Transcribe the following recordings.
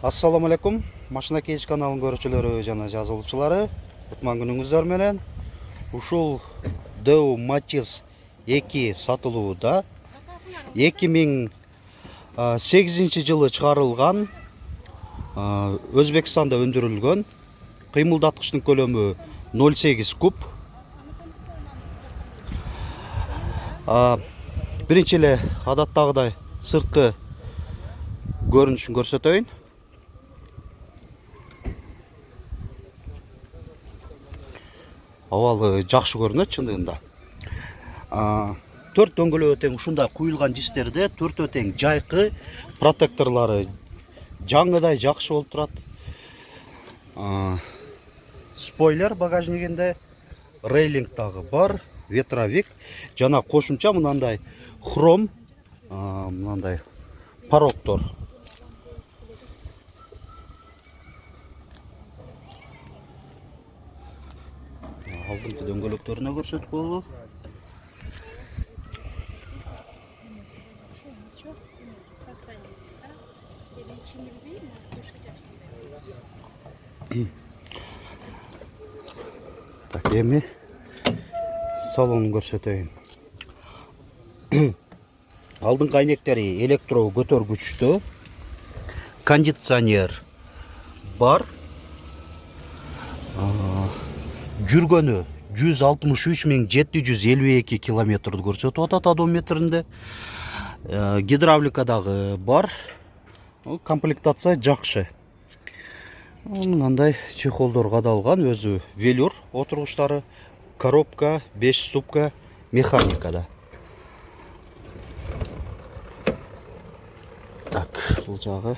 Assalamu alaikum. Машина кейж каналын көрүүчүлөрү жана жазылуучулары. Кутман күнүңүздөр менен. Ушул Deo Matiz 2 сатылууда. 2008 жылы чыгарылган, Өзбекстанда өндүрүлгөн. Кыймылдаткычтын көлөмү 0,8 куб. Биринчи эле адаттагыдай сырткы көрүнүшүн көрсөтөйүн. Авалы жакшы көрүнөт чындыгында. 4 дөңгөлөгө тең ушундай куюлган жистерде 4 тең жайкы, протекторлору жаңыдай жакшы болуп турат. Спойлер багажнигинде, рейлинг дагы бар, ветровик жана кошумча мынандай хром, мынандай пароктор. Алдыңкы дөңгөлөктөрүнө көрсөтүп болду. Так, эми салонун көрсөтөйүн. Алдыңкы айнектери электро көтөргүчтүү. Кондиционер бар. Жүргөнү 163.752 километрди көрсөтүп атат одометринде. Гидравлика дагы бар. Комплектация жакшы. Мындай чехолдор кадалган, өзү велюр отургучтары, коробка, 5 ступка, механикада. Так, бул жагы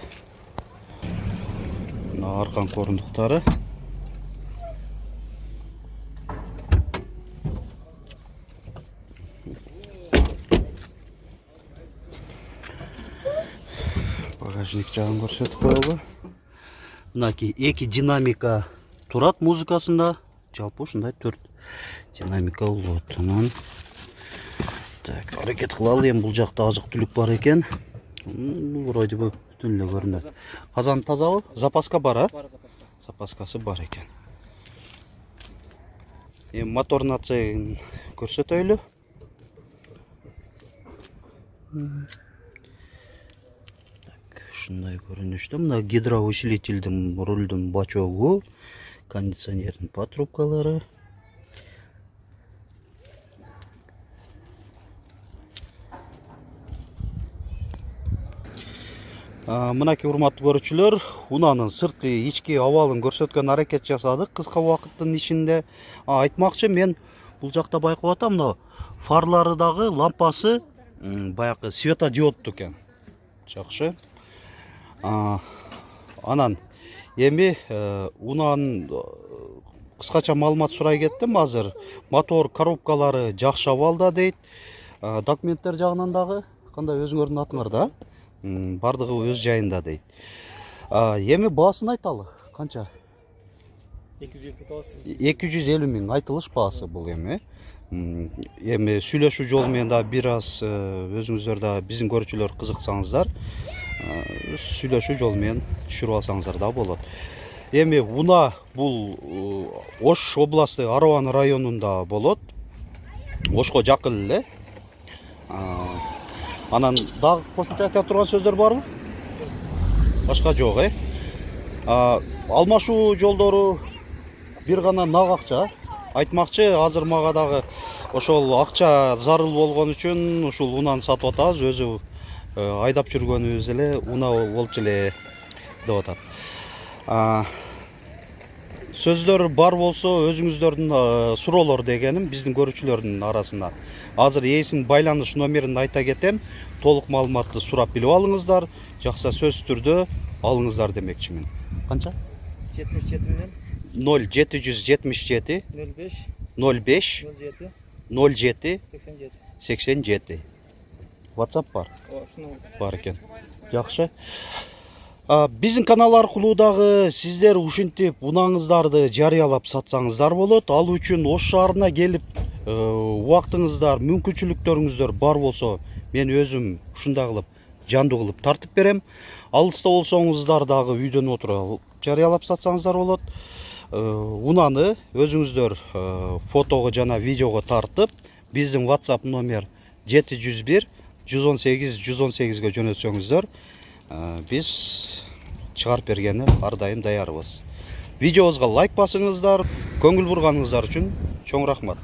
аркан корундуктары. Багажник жагын көрсөтүп коелу. Мынаки 2 динамика турат музыкасында. Жалпы ушундай 4 динамика болот. Так, аракет кылалы, эми бул жакта азык-түлүк бар экен. Вроде бы бүтүн эле көрүнөт. Казан тазабы? Запаска бар, а? Бар запаска. Запаскасы бар экен. Эми мотор нацегин көрсөтөйлү. Ушундай көрүнүштө. Мына гидроусилителдин рулдун бачогу, кондиционердин патрубкалары. Мынаки урматтуу көрүүчүлөр, унаанын сырткы ички абалын көрсөткөн аракет жасадык кыска убакыттын ичинде. Айтмакчы, мен бул жакта байкап атам, мына фарлары дагы, лампасы баягы светодиодтуу экен. Жакшы. Анан эми унаанын кыскача маалымат сурай кеттим. Азыр мотор коробкалары жакшы абалда дейт. Документтер жагынан дагы кандай өзүңөрдүн атыңар да? Бардыгы өз жайында дейт. Эми баасын айталы. Канча? 250 миң айтылыш баасы бул эми. Эми сүйлөшүү жолу менен да бир аз өзүңүздөр да биздин көрүүчүлөр кызыксаңыздар, сүйлөшүү жолу менен түшүрүп алсаңыздар да болот. Эми уна бул Ош областы Араван районунда болот. Ошко жакын эле. Анан дагы кошумча айта турган сөздөр барбы? Башка жок, Алмашуу жолдору бир гана нак акча. Айтмакчы, азыр мага дагы ошол акча зарыл болгон үчүн ушул унааны сатып атабыз. Өзү айдап жүргөнүбүз эле уна болчу эле деп атат. Сөздөр бар болсо өзүңүздөрдүн суроолор дегеним биздин көрүүчүлөрдүн арасында. Азыр ээсинин байланыш номерин айта кетем. Толук маалыматты сурап билип алыңыздар. Жакса сөз түрдө алыңыздар демекчимин. Канча? 77 менен 0777 05 07 87 87. WhatsApp бар. Бар экен. Жакшы. Биздин канал аркылуу дагы сиздер ушинтип унааңыздарды жарыялап сатсаңыздар болот. Ал үчүн Ош шаарына келип убактыңыздар, мүмкүнчүлүктөрүңүздөр бар болсо, мен өзүм ушундай кылып жандуу кылып тартып берем. Алыста болсоңуздар дагы үйдөн отуруп жарыялап сатсаңыздар болот. Унаны өзүңүздөр фотого жана видеого тартып биздин WhatsApp номер 701 118 118ге жөнөтсөңүздөр биз чыгарып бергенге ар дайым даярбыз. Видеобузга лайк басыңыздар. Көңүл бурганыңыздар үчүн чоң рахмат.